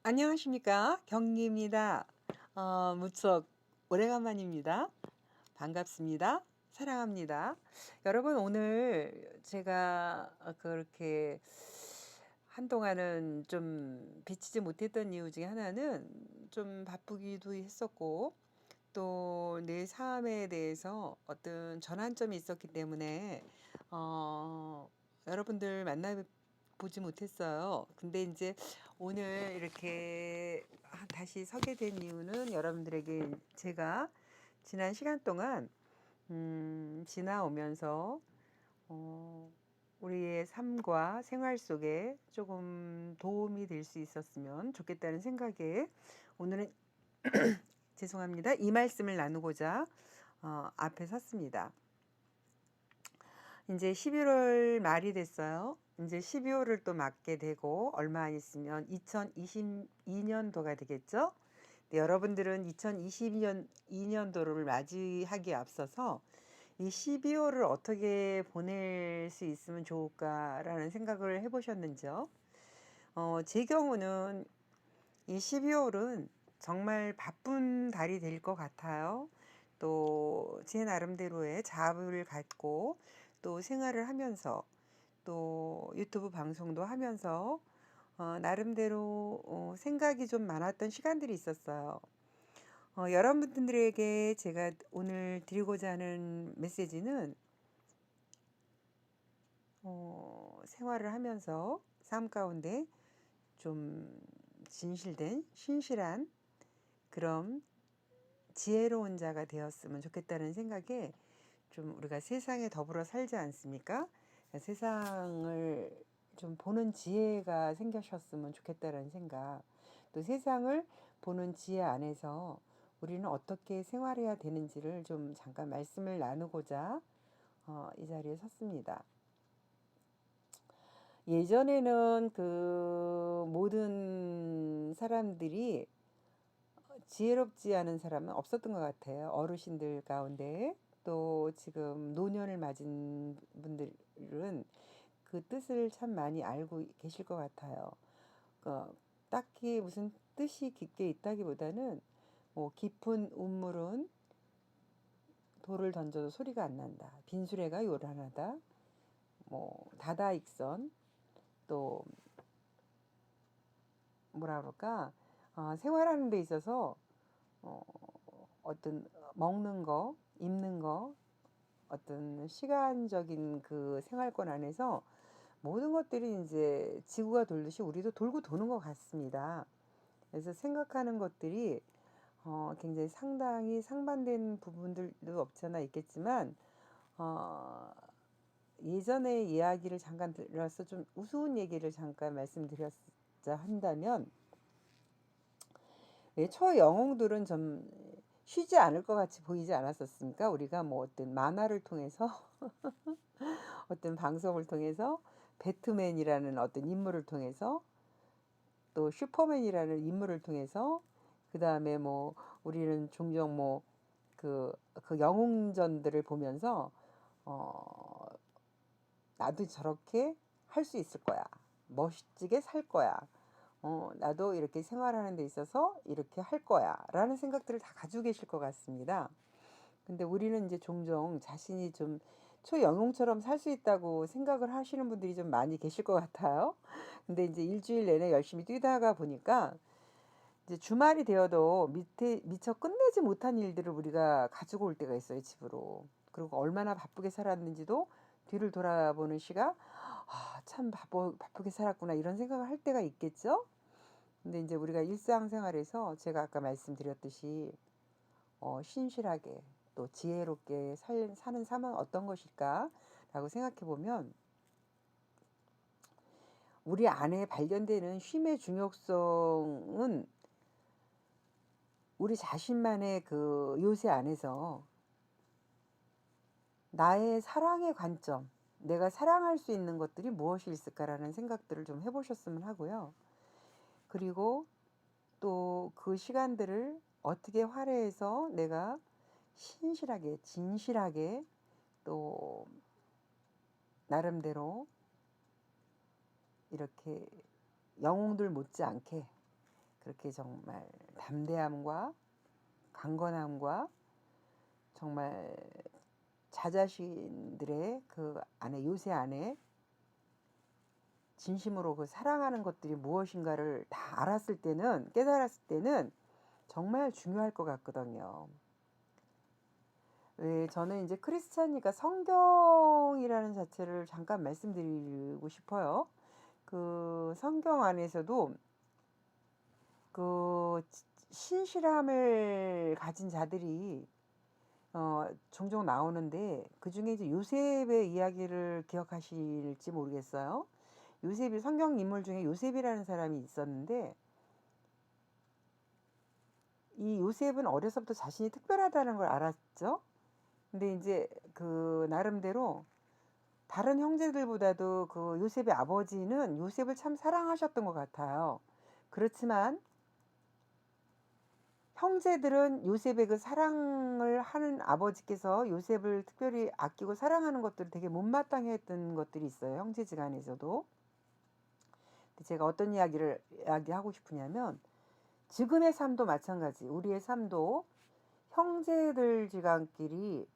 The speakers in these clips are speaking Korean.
안녕하십니까? 경리입니다. 무척 오래간만입니다. 반갑습니다. 사랑합니다. 여러분, 오늘 제가 그렇게 한동안은 좀 비치지 못했던 이유 중에 하나는 좀 바쁘기도 했었고, 또 내 삶에 대해서 어떤 전환점이 있었기 때문에 여러분들 만나 보지 못했어요. 근데 이제 오늘 이렇게 다시 서게 된 이유는 여러분들에게 제가 지난 시간 동안 지나오면서 어, 우리의 삶과 생활 속에 조금 도움이 될 수 있었으면 좋겠다는 생각에 오늘은 죄송합니다. 이 말씀을 나누고자 앞에 섰습니다. 이제 11월 말이 됐어요. 이제 12월을 또 맞게 되고 얼마 안 있으면 2022년도가 되겠죠. 네, 여러분들은 2022년도를 맞이하기에 앞서서 이 12월을 어떻게 보낼 수 있으면 좋을까라는 생각을 해보셨는지요? 제 경우는 이 12월은 정말 바쁜 달이 될 것 같아요. 또 제 나름대로의 자부를 갖고 또 생활을 하면서 또 유튜브 방송도 하면서 나름대로 생각이 좀 많았던 시간들이 있었어요. 여러분들에게 제가 오늘 드리고자 하는 메시지는 생활을 하면서 삶 가운데 좀 진실된 신실한 그런 지혜로운 자가 되었으면 좋겠다는 생각에 좀 우리가 세상에 더불어 살지 않습니까? 세상을 좀 보는 지혜가 생기셨으면 좋겠다는 생각. 또 세상을 보는 지혜 안에서 우리는 어떻게 생활해야 되는지를 좀 잠깐 말씀을 나누고자 이 자리에 섰습니다. 예전에는 그 모든 사람들이 지혜롭지 않은 사람은 없었던 것 같아요. 어르신들 가운데 또 지금 노년을 맞은 분들은 그 뜻을 참 많이 알고 계실 것 같아요. 딱히 무슨 뜻이 깊게 있다기보다는 뭐 깊은 우물은 돌을 던져도 소리가 안 난다. 빈수레가 요란하다. 뭐 다다익선 또 뭐라 그럴까 생활하는 데 있어서 어, 어떤 먹는 거, 입는 거, 어떤 시간적인 그 생활권 안에서 모든 것들이 이제 지구가 돌듯이 우리도 돌고 도는 것 같습니다. 그래서 생각하는 것들이 굉장히 상당히 상반된 부분들도 없지 않아 있겠지만 어, 예전의 이야기를 잠깐 들어서 좀 우스운 얘기를 잠깐 말씀드렸자 한다면 왜 초영웅들은 좀 쉬지 않을 것 같이 보이지 않았었습니까? 우리가 뭐 어떤 만화를 통해서 어떤 방송을 통해서 배트맨이라는 어떤 인물을 통해서 또 슈퍼맨이라는 인물을 통해서 그 다음에 뭐 우리는 종종 뭐 그 영웅전들을 보면서 어 나도 저렇게 할 수 있을 거야. 멋지게 살 거야. 나도 이렇게 생활하는 데 있어서 이렇게 할 거야. 라는 생각들을 다 가지고 계실 것 같습니다. 근데 우리는 이제 종종 자신이 좀 초영웅처럼 살 수 있다고 생각을 하시는 분들이 좀 많이 계실 것 같아요. 근데 이제 일주일 내내 열심히 뛰다가 보니까 이제 주말이 되어도 미처 끝내지 못한 일들을 우리가 가지고 올 때가 있어요, 집으로. 그리고 얼마나 바쁘게 살았는지도 뒤를 돌아보는 시각, 참 바쁘게 살았구나, 이런 생각을 할 때가 있겠죠? 근데 이제 우리가 일상생활에서 제가 아까 말씀드렸듯이 신실하게 또 지혜롭게 사는 삶은 어떤 것일까? 라고 생각해 보면 우리 안에 발견되는 쉼의 중요성은 우리 자신만의 그 요새 안에서 나의 사랑의 관점, 내가 사랑할 수 있는 것들이 무엇이 있을까라는 생각들을 좀 해보셨으면 하고요. 그리고 또 그 시간들을 어떻게 활용해서 내가 신실하게, 진실하게 또 나름대로 이렇게 영웅들 못지않게 그렇게 정말 담대함과 강건함과 정말 자자신들의 그 안에 요새 안에 진심으로 그 사랑하는 것들이 무엇인가를 다 알았을 때는 깨달았을 때는 정말 중요할 것 같거든요. 왜 저는 이제 크리스찬이니까 성경이라는 자체를 잠깐 말씀드리고 싶어요. 그 성경 안에서도 그 신실함을 가진 자들이 종종 나오는데 그 중에 이제 요셉의 이야기를 기억하실지 모르겠어요. 요셉이 성경 인물 중에 요셉이라는 사람이 있었는데 이 요셉은 어려서부터 자신이 특별하다는 걸 알았죠. 근데 이제 그 나름대로 다른 형제들보다도 그 요셉의 아버지는 요셉을 참 사랑하셨던 것 같아요. 그렇지만 형제들은 요셉의 그 사랑을 하는 아버지께서 요셉을 특별히 아끼고 사랑하는 것들을 되게 못마땅해 했던 것들이 있어요. 형제지간에서도. 제가 어떤 이야기하고 싶으냐면 지금의 삶도 마찬가지. 우리의 삶도 형제들지간끼리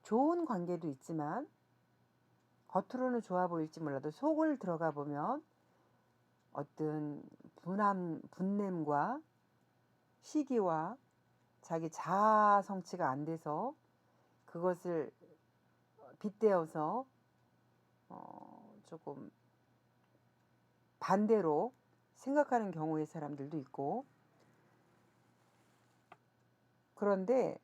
좋은 관계도 있지만 겉으로는 좋아 보일지 몰라도 속을 들어가 보면 어떤 분냄과 시기와 자기 자아 성취가 안 돼서 그것을 빗대어서 조금 반대로 생각하는 경우의 사람들도 있고, 그런데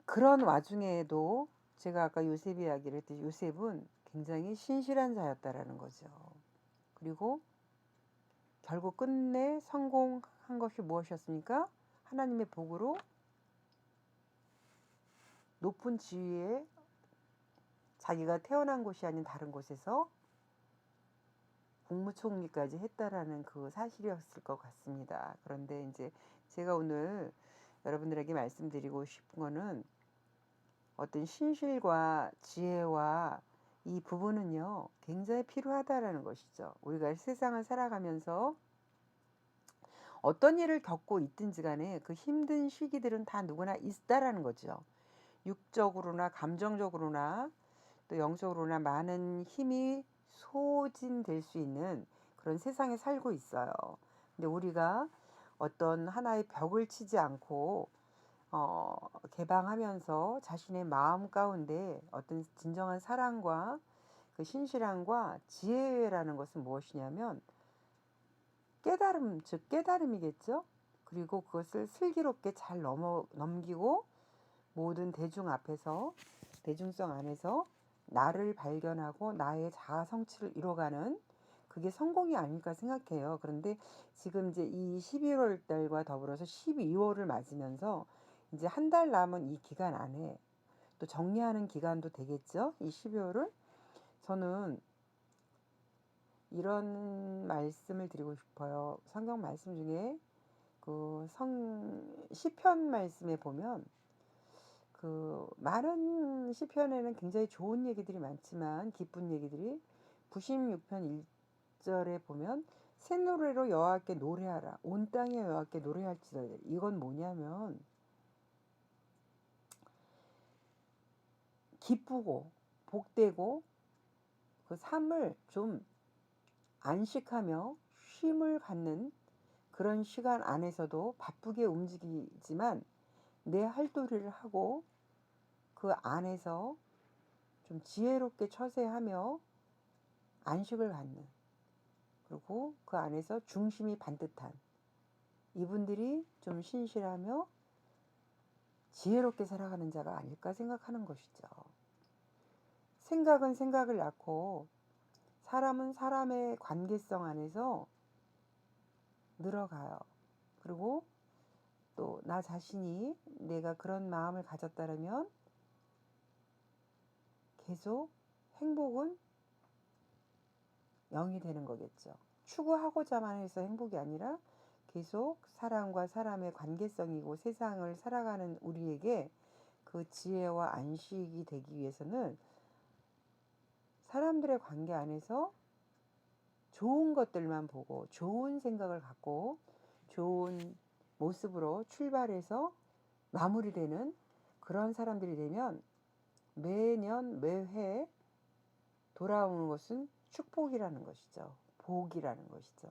그런 와중에도 제가 아까 요셉 이야기를 했듯이 요셉은 굉장히 신실한 자였다라는 거죠. 그리고 결국 끝내 성공한 것이 무엇이었습니까? 하나님의 복으로 높은 지위에 자기가 태어난 곳이 아닌 다른 곳에서 국무총리까지 했다라는 그 사실이었을 것 같습니다. 그런데 이제 제가 오늘 여러분들에게 말씀드리고 싶은 거는 어떤 신실과 지혜와 이 부분은요 굉장히 필요하다라는 것이죠. 우리가 세상을 살아가면서 어떤 일을 겪고 있든지 간에 그 힘든 시기들은 다 누구나 있다라는 거죠. 육적으로나 감정적으로나 또 영적으로나 많은 힘이 소진될 수 있는 그런 세상에 살고 있어요. 근데 우리가 어떤 하나의 벽을 치지 않고 개방하면서 자신의 마음 가운데 어떤 진정한 사랑과 그 신실함과 지혜라는 것은 무엇이냐면 깨달음, 즉 깨달음이겠죠. 그리고 그것을 슬기롭게 잘 넘기고 모든 대중 앞에서 대중성 안에서 나를 발견하고 나의 자아 성취를 이뤄가는 그게 성공이 아닐까 생각해요. 그런데 지금 이제 이 11월 달과 더불어서 12월을 맞으면서 이제 한 달 남은 이 기간 안에 또 정리하는 기간도 되겠죠. 이 12월을 저는 이런 말씀을 드리고 싶어요. 성경 말씀 중에 그 시편 말씀에 보면 그 많은 시편에는 굉장히 좋은 얘기들이 많지만 기쁜 얘기들이 96편 1절에 보면 새 노래로 여호와께 노래하라 온 땅에 여호와께 노래할지어다. 이건 뭐냐면 기쁘고 복되고 그 삶을 좀 안식하며 쉼을 갖는 그런 시간 안에서도 바쁘게 움직이지만 내 할도리를 하고 그 안에서 좀 지혜롭게 처세하며 안식을 갖는 그리고 그 안에서 중심이 반듯한 이분들이 좀 신실하며 지혜롭게 살아가는 자가 아닐까 생각하는 것이죠. 생각은 생각을 낳고 사람은 사람의 관계성 안에서 늘어가요. 그리고 또 나 자신이 내가 그런 마음을 가졌다면 계속 행복은 0이 되는 거겠죠. 추구하고자만 해서 행복이 아니라 계속 사람과 사람의 관계성이고 세상을 살아가는 우리에게 그 지혜와 안식이 되기 위해서는 사람들의 관계 안에서 좋은 것들만 보고 좋은 생각을 갖고 좋은 모습으로 출발해서 마무리되는 그런 사람들이 되면 매년 매해 돌아오는 것은 축복이라는 것이죠. 복이라는 것이죠.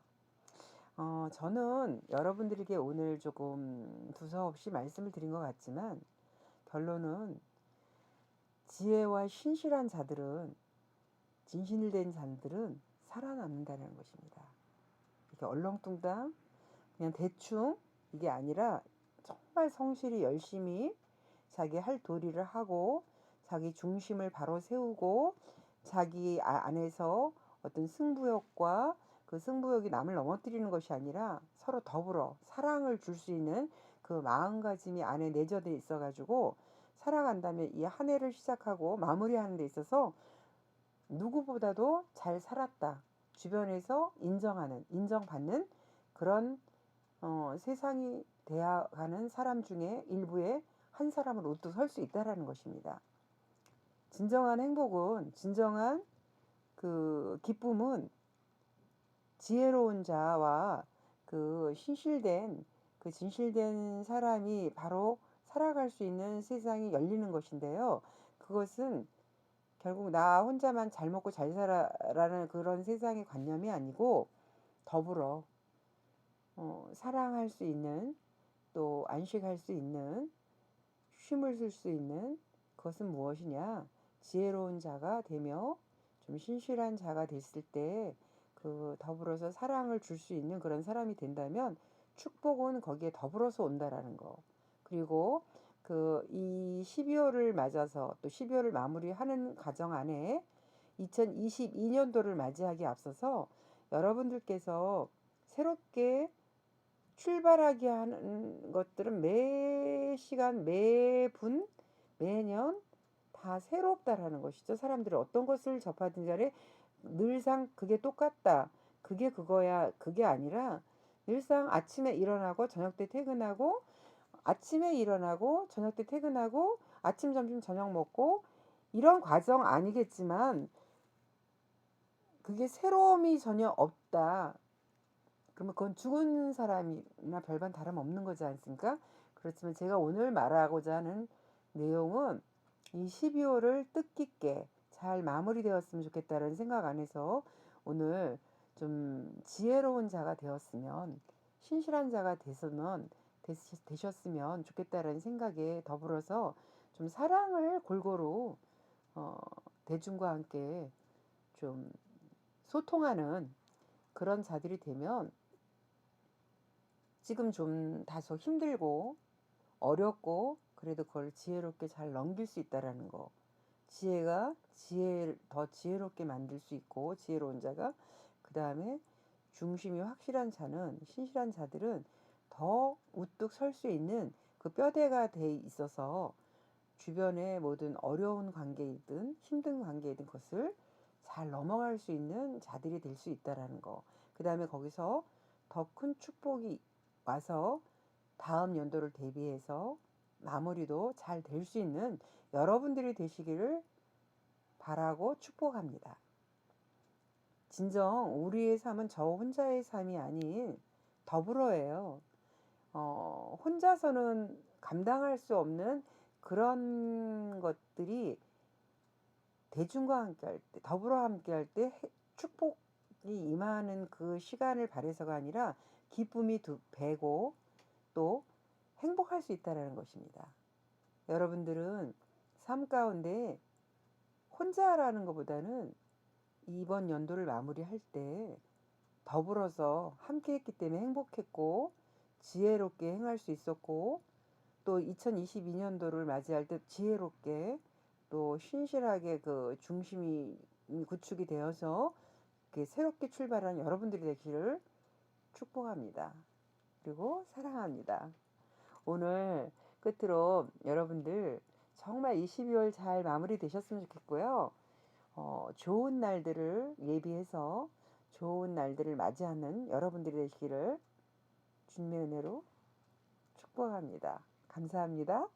저는 여러분들에게 오늘 조금 두서없이 말씀을 드린 것 같지만 결론은 지혜와 신실한 자들은 진실된 자들은 살아남는다는 것입니다. 이게 얼렁뚱땅 그냥 대충 이게 아니라 정말 성실히 열심히 자기 할 도리를 하고 자기 중심을 바로 세우고 자기 안에서 어떤 승부욕과 그 승부욕이 남을 넘어뜨리는 것이 아니라 서로 더불어 사랑을 줄 수 있는 그 마음가짐이 안에 내재되어 있어가지고 살아간다면 이 한 해를 시작하고 마무리하는 데 있어서 누구보다도 잘 살았다. 주변에서 인정하는, 인정받는 그런 세상이 되어가는 사람 중에 일부의 한 사람으로 우뚝 설 수 있다라는 것입니다. 진정한 행복은, 진정한 그 기쁨은 지혜로운 자와 그 신실된, 그 진실된 사람이 바로 살아갈 수 있는 세상이 열리는 것인데요. 그것은 결국 나 혼자만 잘 먹고 잘 살아라는 그런 세상의 관념이 아니고 더불어 사랑할 수 있는 또 안식할 수 있는 쉼을 쓸 수 있는 그것은 무엇이냐? 지혜로운 자가 되며 좀 신실한 자가 됐을 때 그 더불어서 사랑을 줄 수 있는 그런 사람이 된다면 축복은 거기에 더불어서 온다라는 거. 그리고 그 이 12월을 맞아서 또 12월을 마무리하는 과정 안에 2022년도를 맞이하기에 앞서서 여러분들께서 새롭게 출발하게 하는 것들은 매 시간, 매 분, 매년 다 새롭다라는 것이죠. 사람들이 어떤 것을 접하든 간에 늘상 그게 똑같다. 그게 그거야. 그게 아니라 늘상 아침에 일어나고 저녁 때 퇴근하고 아침에 일어나고 저녁 때 퇴근하고 아침, 점심, 저녁 먹고 이런 과정 아니겠지만 그게 새로움이 전혀 없다. 그러면 그건 죽은 사람이나 별반 다름없는 거지 않습니까? 그렇지만 제가 오늘 말하고자 하는 내용은 이 12월을 뜻깊게 잘 마무리되었으면 좋겠다는 생각 안에서 오늘 좀 지혜로운 자가 되었으면 신실한 자가 되셨으면 좋겠다라는 생각에 더불어서 좀 사랑을 골고루 대중과 함께 좀 소통하는 그런 자들이 되면 지금 좀 다소 힘들고 어렵고 그래도 그걸 지혜롭게 잘 넘길 수 있다라는 거. 지혜가 더 지혜롭게 만들 수 있고 지혜로운 자가 그 다음에 중심이 확실한 자는 신실한 자들은 더 우뚝 설 수 있는 그 뼈대가 돼 있어서 주변의 모든 어려운 관계이든 힘든 관계이든 것을 잘 넘어갈 수 있는 자들이 될 수 있다라는 거. 그 다음에 거기서 더 큰 축복이 와서 다음 연도를 대비해서 마무리도 잘 될 수 있는 여러분들이 되시기를 바라고 축복합니다. 진정 우리의 삶은 저 혼자의 삶이 아닌 더불어예요. 혼자서는 감당할 수 없는 그런 것들이 대중과 함께 할 때, 더불어 함께 할 때 축복이 임하는 그 시간을 바래서가 아니라 기쁨이 배고 또 행복할 수 있다는 것입니다. 여러분들은 삶 가운데 혼자라는 것보다는 이번 연도를 마무리할 때 더불어서 함께 했기 때문에 행복했고 지혜롭게 행할 수 있었고 또 2022년도를 맞이할 때 지혜롭게 또 신실하게 그 중심이 구축이 되어서 새롭게 출발한 여러분들이 되기를 축복합니다. 그리고 사랑합니다. 오늘 끝으로 여러분들 정말 이 12월 잘 마무리 되셨으면 좋겠고요. 좋은 날들을 예비해서 좋은 날들을 맞이하는 여러분들이 되시기를 주님의 은혜로 축복합니다. 감사합니다.